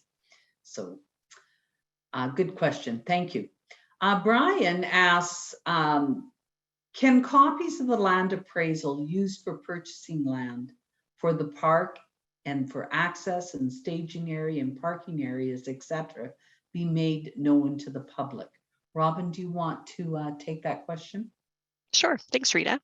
So good question. Thank you. Brian asks, can copies of the land appraisal used for purchasing land for the park and for access and staging area and parking areas, etc., be made known to the public? Robin, do you want to take that question? Sure. Thanks, Rita.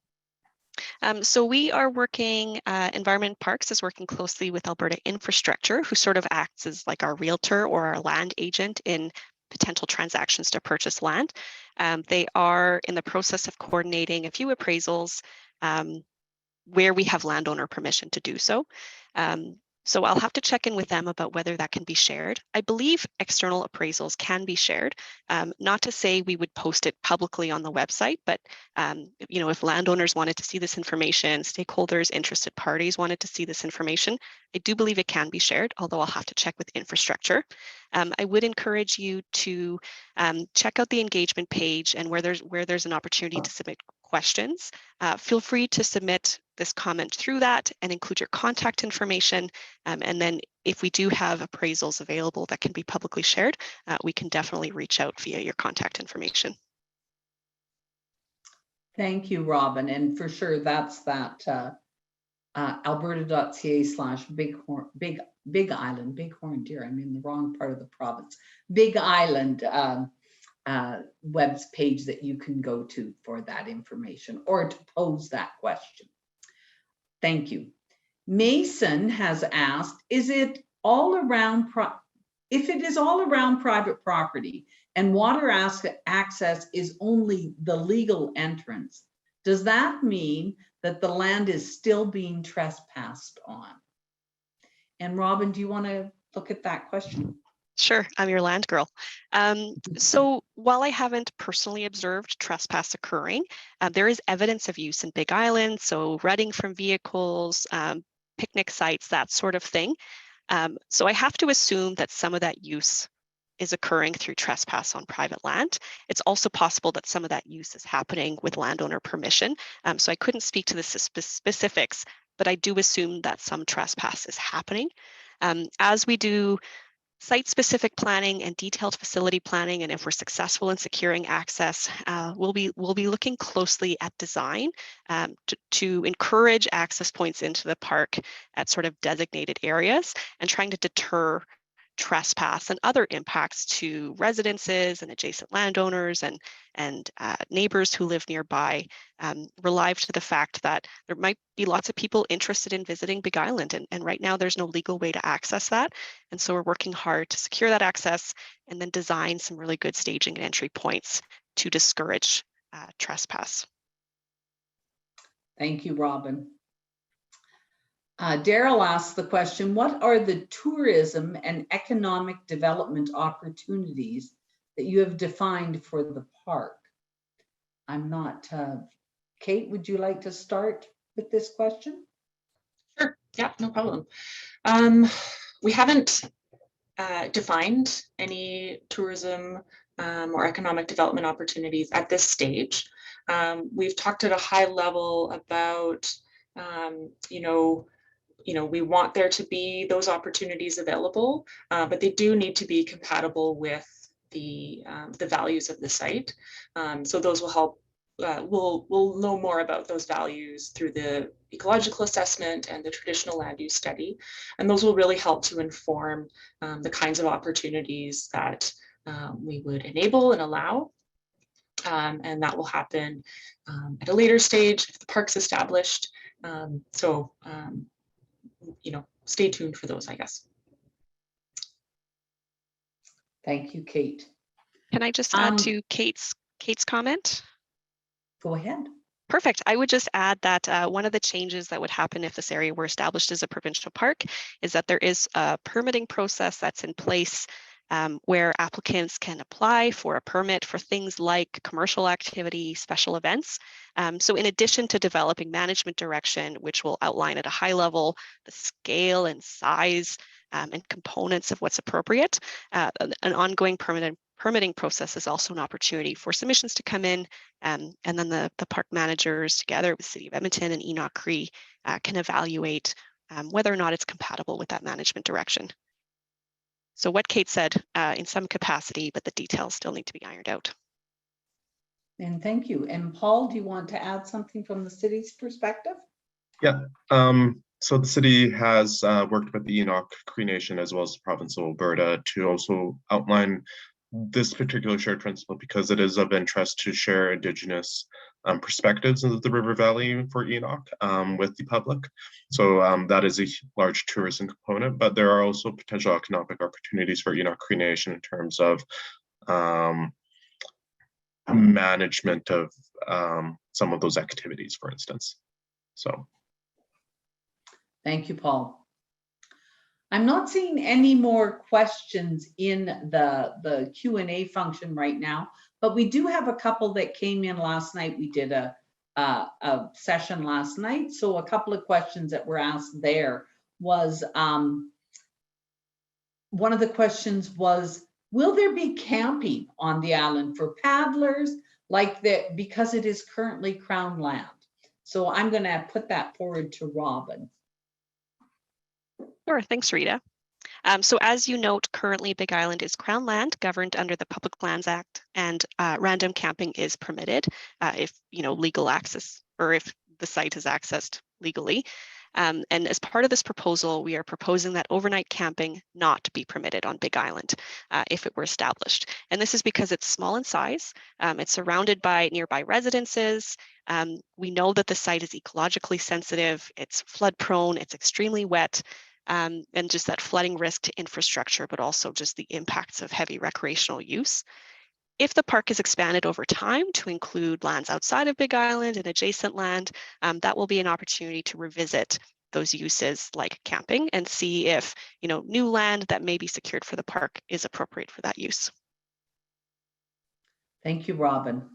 So we are working, Environment Parks is working closely with Alberta Infrastructure, who sort of acts as like our realtor or our land agent in potential transactions to purchase land. They are in the process of coordinating a few appraisals where we have landowner permission to do so. So I'll have to check in with them about whether that can be shared. I believe external appraisals can be shared. Not to say we would post it publicly on the website, but if landowners wanted to see this information, stakeholders, interested parties wanted to see this information, I do believe it can be shared, although I'll have to check with infrastructure. I would encourage you to check out the engagement page, and where there's an opportunity to submit questions, feel free to submit this comment through that and include your contact information. And then if we do have appraisals available that can be publicly shared, we can definitely reach out via your contact information. Thank you, Robin. And for sure, that's that alberta.ca/Big Island, Bighorn, dear, I'm in the wrong part of the province, Big Island web page that you can go to for that information or to pose that question. Thank you. Mason has asked, if it is all around private property and water access is only the legal entrance, does that mean that the land is still being trespassed on? And Robin, do you want to look at that question? Sure, I'm your land girl. So while I haven't personally observed trespass occurring, there is evidence of use in Big Island, so redding from vehicles, picnic sites, that sort of thing. So I have to assume that some of that use is occurring through trespass on private land. It's also possible that some of that use is happening with landowner permission. So I couldn't speak to the specifics, but I do assume that some trespass is happening. As we do site-specific planning and detailed facility planning, and if we're successful in securing access, we'll be looking closely at design to encourage access points into the park at sort of designated areas and trying to deter trespass and other impacts to residences and adjacent landowners and neighbors who live nearby, rely to the fact that there might be lots of people interested in visiting Big Island, and right now there's no legal way to access that. And so we're working hard to secure that access and then design some really good staging and entry points to discourage trespass. Thank you, Robin. Daryl asked the question, what are the tourism and economic development opportunities that you have defined for the park? I'm not, Kate, would you like to start with this question? Sure, yeah, no problem. We haven't defined any tourism or economic development opportunities at this stage. We've talked at a high level about, we want there to be those opportunities available, but they do need to be compatible with the values of the site. So those will help. We'll know more about those values through the ecological assessment and the traditional land use study, and those will really help to inform the kinds of opportunities that we would enable and allow. And that will happen at a later stage if the park's established. Stay tuned for those, I guess. Thank you, Kate. Can I just add to Kate's comment? Go ahead. Perfect. I would just add that one of the changes that would happen if this area were established as a provincial park is that there is a permitting process that's in place where applicants can apply for a permit for things like commercial activity, special events. So in addition to developing management direction, which will outline at a high level the scale and size and components of what's appropriate, an ongoing permitting process is also an opportunity for submissions to come in, and then the park managers together with City of Edmonton and Enoch Cree can evaluate whether or not it's compatible with that management direction. So what Kate said in some capacity, but the details still need to be ironed out. And thank you. And Paul, do you want to add something from the city's perspective? Yeah. So the city has worked with the Enoch Cree Nation as well as the province of Alberta to also outline this particular shared principle because it is of interest to share Indigenous perspectives of the River Valley for Enoch with the public. So that is a large tourism component, but there are also potential economic opportunities for Enoch Cree Nation in terms of management of some of those activities, for instance. So. Thank you, Paul. I'm not seeing any more questions in the Q&A function right now, but we do have a couple that came in last night. We did a session last night. So a couple of questions that were asked there was, one of the questions was, will there be camping on the island for paddlers like that because it is currently Crown land? So I'm going to put that forward to Robin. Sure, thanks, Rita. So as you note, currently Big Island is Crown land governed under the Public Lands Act, and random camping is permitted if legal access or if the site is accessed legally. And as part of this proposal, we are proposing that overnight camping not be permitted on Big Island if it were established. And this is because it's small in size. It's surrounded by nearby residences. We know that the site is ecologically sensitive. It's flood prone. It's extremely wet. And just that flooding risk to infrastructure, but also just the impacts of heavy recreational use. If the park is expanded over time to include lands outside of Big Island and adjacent land, that will be an opportunity to revisit those uses like camping and see if new land that may be secured for the park is appropriate for that use. Thank you, Robin.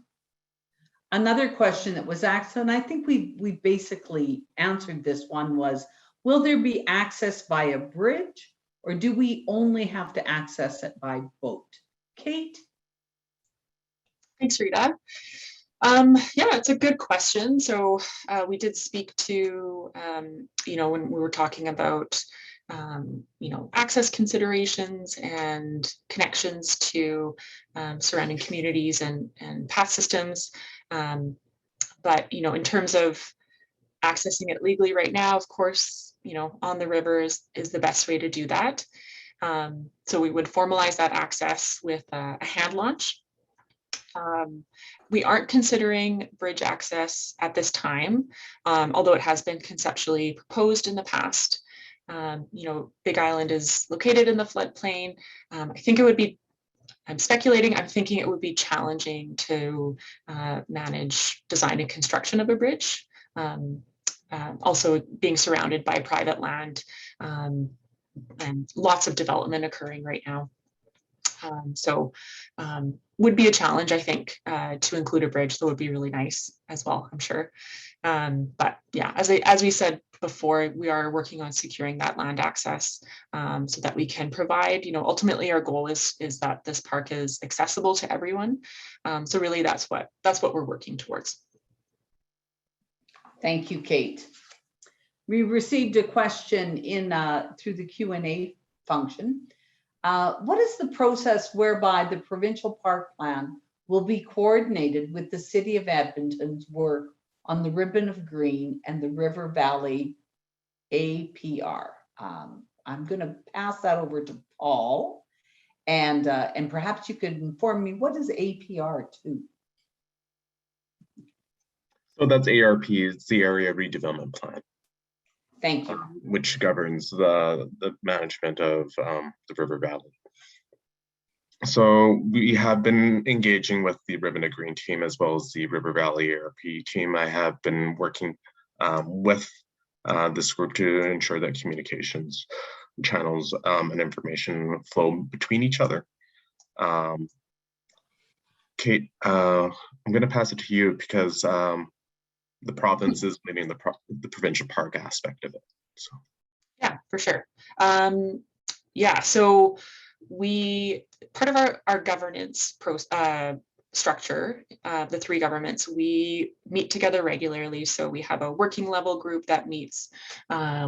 Another question that was asked, and I think we basically answered this one, was, will there be access by a bridge, or do we only have to access it by boat? Kate? Thanks, Rita. Yeah, it's a good question. So we did speak to, when we were talking about, access considerations and connections to surrounding communities and path systems. But, in terms of accessing it legally right now, of course, on the river is the best way to do that. So we would formalize that access with a hand launch. We aren't considering bridge access at this time, although it has been conceptually proposed in the past. Big Island is located in the floodplain. I think it would be, I'm speculating, I'm thinking it would be challenging to manage design and construction of a bridge. Also being surrounded by private land and lots of development occurring right now. So would be a challenge, I think, to include a bridge. That would be really nice as well, I'm sure. But yeah, as we said before, we are working on securing that land access so that we can provide, ultimately our goal is that this park is accessible to everyone. So really that's what we're working towards. Thank you, Kate. We received a question in through the Q&A function. What is the process whereby the provincial park plan will be coordinated with the City of Edmonton's work on the Ribbon of Green and the River Valley APR? I'm going to pass that over to Paul, and perhaps you could inform me, what is APR too? So that's ARP, it's the Area Redevelopment Plan, Thank you. which governs the management of the River Valley. So we have been engaging with the Ribbon of Green team as well as the River Valley ARP team. I have been working with this group to ensure that communications channels and information flow between each other. Kate, I'm going to pass it to you because the province is leading the provincial park aspect of it. So yeah, for sure. Yeah, so part of our governance structure, the three governments, we meet together regularly. So we have a working level group that meets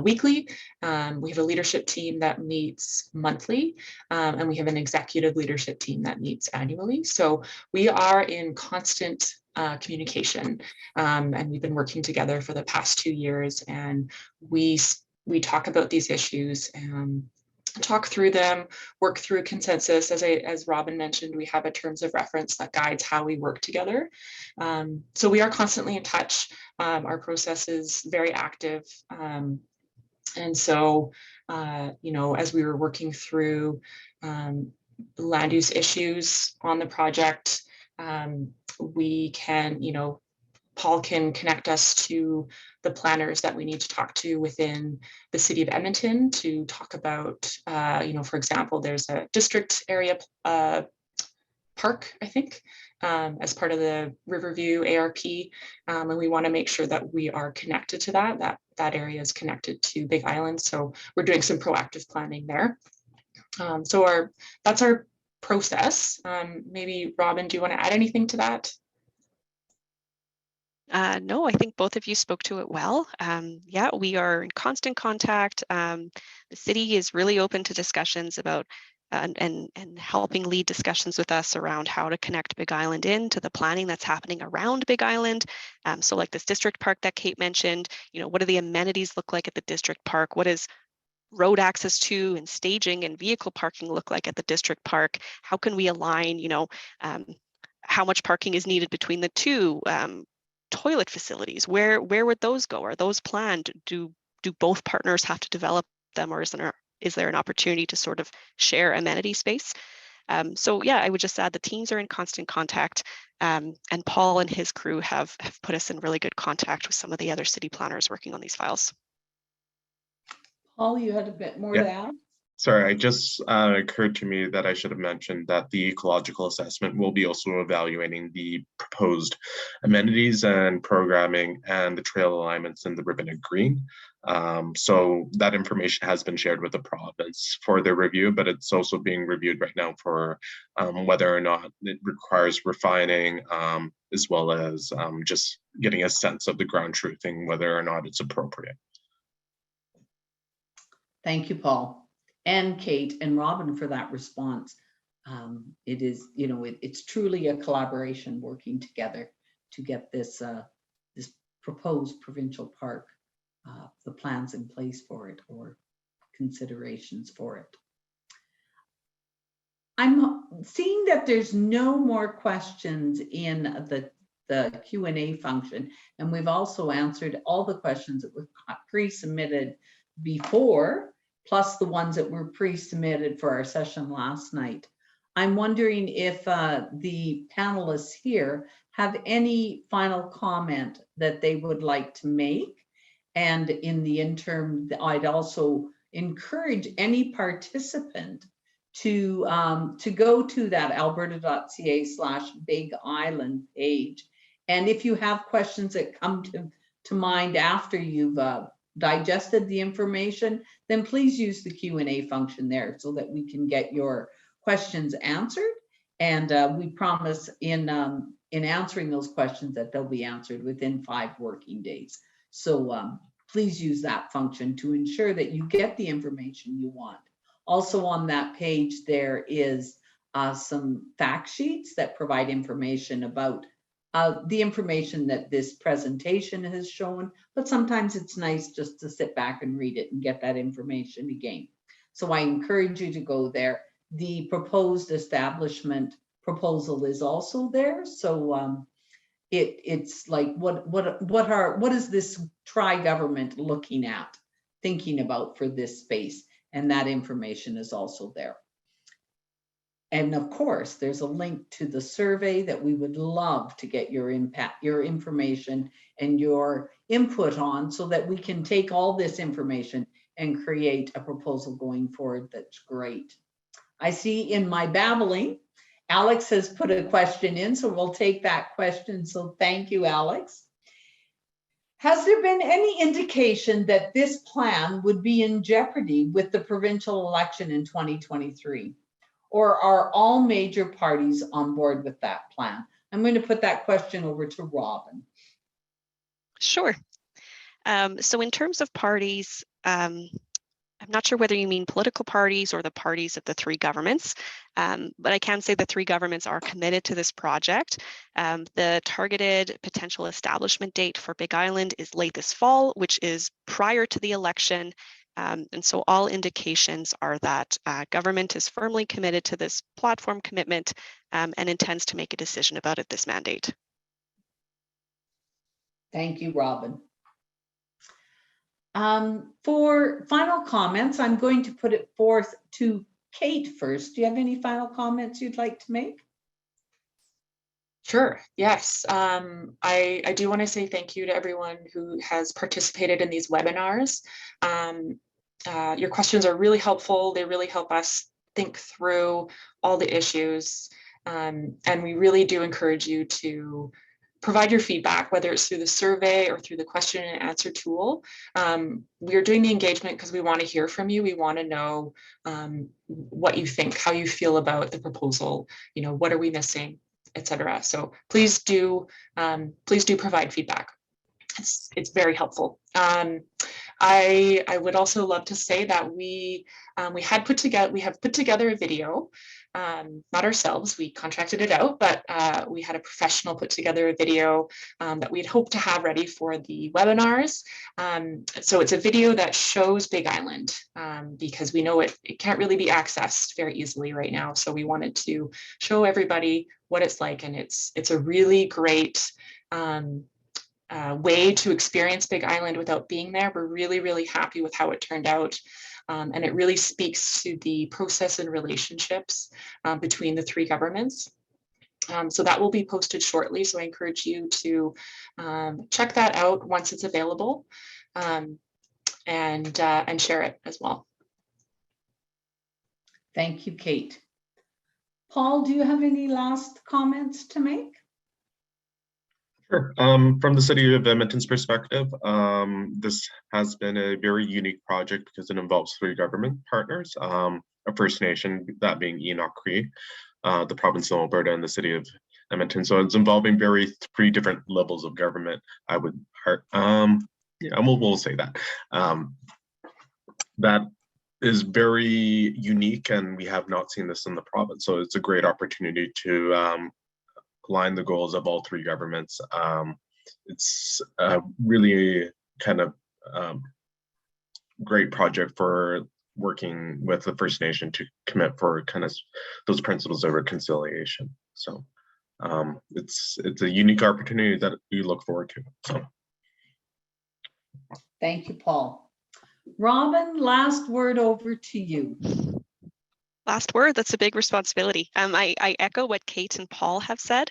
weekly. We have a leadership team that meets monthly, and we have an executive leadership team that meets annually. So we are in constant communication, and we've been working together for the past 2 years, and we talk about these issues and talk through them, work through consensus. As Robin mentioned, we have a terms of reference that guides how we work together. So we are constantly in touch. Our process is very active. And so, you know, as we were working through land use issues on the project, we can, you know, Paul can connect us to the planners that we need to talk to within the City of Edmonton to talk about, you know, for example, there's a district area park, I think, as part of the Riverview ARP, and we want to make sure that we are connected to that area is connected to Big Island. So we're doing some proactive planning there. So that's our process. Maybe Robin, do you want to add anything to that? No, I think both of you spoke to it well. Yeah, we are in constant contact. The city is really open to discussions about and helping lead discussions with us around how to connect Big Island into the planning that's happening around Big Island. So like this district park that Kate mentioned, you know, what do the amenities look like at the district park? What is road access to and staging and vehicle parking look like at the district park? How can we align, you know, how much parking is needed between the two? Toilet facilities, where would those go? Are those planned? Do both partners have to develop them, or is there an opportunity to sort of share amenity space? So yeah, I would just add the teams are in constant contact, and Paul and his crew have put us in really good contact with some of the other city planners working on these files. Paul, you had a bit more to add? sorry, I just occurred to me that I should have mentioned that the Ecological Assessment will be also evaluating the proposed amenities and programming and the trail alignments in the Ribbon of Green. So that information has been shared with the province for their review, but it's also being reviewed right now for whether or not it requires refining, as well as just getting a sense of the ground truthing, whether or not it's appropriate. Thank you, Paul. And Kate and Robin for that response. It is, you know, it's truly a collaboration working together to get this this proposed provincial park, the plans in place for it or considerations for it. I'm seeing that there's no more questions in the Q&A function, and we've also answered all the questions that were pre-submitted before, plus the ones that were pre-submitted for our session last night. I'm wondering if the panelists here have any final comment that they would like to make. And in the interim, I'd also encourage any participant to go to that alberta.ca/Big Island page. And if you have questions that come to mind after you've digested the information, then please use the Q&A function there so that we can get your questions answered. And we promise in answering those questions that they'll be answered within 5 working days. So please use that function to ensure that you get the information you want. Also on that page, there is some fact sheets that provide information about the information that this presentation has shown, but sometimes it's nice just to sit back and read it and get that information again. So I encourage you to go there. The proposed establishment proposal is also there. So it's like what is this tri-government looking at, thinking about for this space, and that information is also there. And of course, there's a link to the survey that we would love to get your information and your input on, so that we can take all this information and create a proposal going forward that's great. I see in my babbling, Alex has put a question in, so we'll take that question. So thank you, Alex. Has there been any indication that this plan would be in jeopardy with the provincial election in 2023? Or are all major parties on board with that plan? I'm going to put that question over to Robin. Sure. So in terms of parties, I'm not sure whether you mean political parties or the parties of the three governments, but I can say the three governments are committed to this project. The targeted potential establishment date for Big Island is late this fall, which is prior to the election. And so all indications are that government is firmly committed to this platform commitment and intends to make a decision about it this mandate. Thank you, Robin. For final comments, I'm going to put it forth to Kate first. Do you have any final comments you'd like to make? Sure, yes. I do want to say thank you to everyone who has participated in these webinars. Your questions are really helpful. They really help us think through all the issues. And we really do encourage you to provide your feedback, whether it's through the survey or through the question and answer tool. We're doing the engagement because we want to hear from you. We want to know what you think, how you feel about the proposal, you know, what are we missing, etc. So please do provide feedback. It's very helpful. I would also love to say that we have put together a video, not ourselves, we contracted it out, but we had a professional put together a video that we'd hope to have ready for the webinars. So it's a video that shows Big Island because we know it can't really be accessed very easily right now. So we wanted to show everybody what it's like, and it's a really great way to experience Big Island without being there. We're really, really happy with how it turned out. And it really speaks to the process and relationships between the three governments. So that will be posted shortly. So I encourage you to check that out once it's available and share it as well. Thank you, Kate. Paul, do you have any last comments to make? Sure. From the City of Edmonton's perspective, this has been a very unique project because it involves three government partners, a First Nation, that being Enoch Cree, the province of Alberta, and the City of Edmonton. So it's involving three different levels of government. We'll say that. That is very unique, and we have not seen this in the province. So it's a great opportunity to align the goals of all three governments. It's a really kind of great project for working with the First Nation to commit for kind of those principles of reconciliation. So it's a unique opportunity that we look forward to. So. Thank you, Paul. Robin, last word over to you. Last word, that's a big responsibility. I echo what Kate and Paul have said.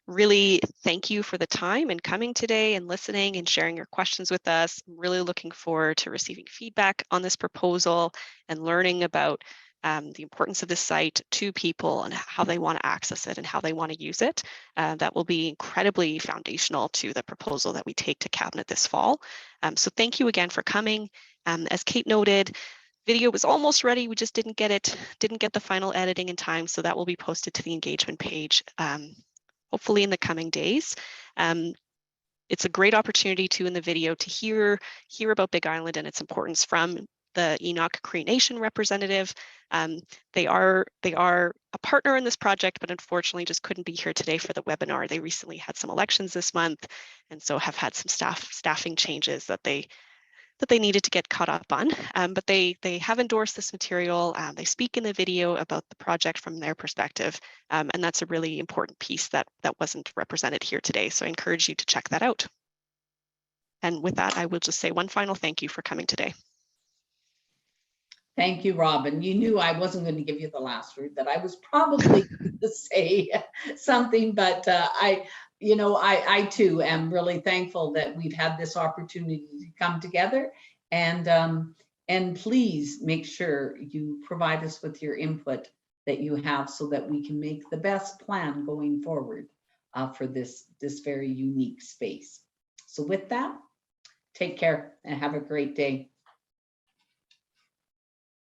Really thank you for the time and coming today and listening and sharing your questions with us. I'm really looking forward to receiving feedback on this proposal and learning about the importance of this site to people and how they want to access it and how they want to use it. That will be incredibly foundational to the proposal that we take to Cabinet this fall. So thank you again for coming. As Kate noted, video was almost ready. We just didn't get the final editing in time. So that will be posted to the engagement page, hopefully in the coming days. it's a great opportunity to, in the video, to hear about Big Island and its importance from the Enoch Cree Nation representative. They are a partner in this project, but unfortunately just couldn't be here today for the webinar. They recently had some elections this month, and so have had some staffing changes that they needed to get caught up on. But they have endorsed this material. They speak in the video about the project from their perspective, and that's a really important piece that wasn't represented here today. So I encourage you to check that out. And with that, I will just say one final thank you for coming today. Thank you, Robin. You knew I wasn't going to give you the last word, that I was probably going to say something, but I too am really thankful that we've had this opportunity to come together, and please make sure you provide us with your input that you have so that we can make the best plan going forward for this very unique space. So with that, take care and have a great day.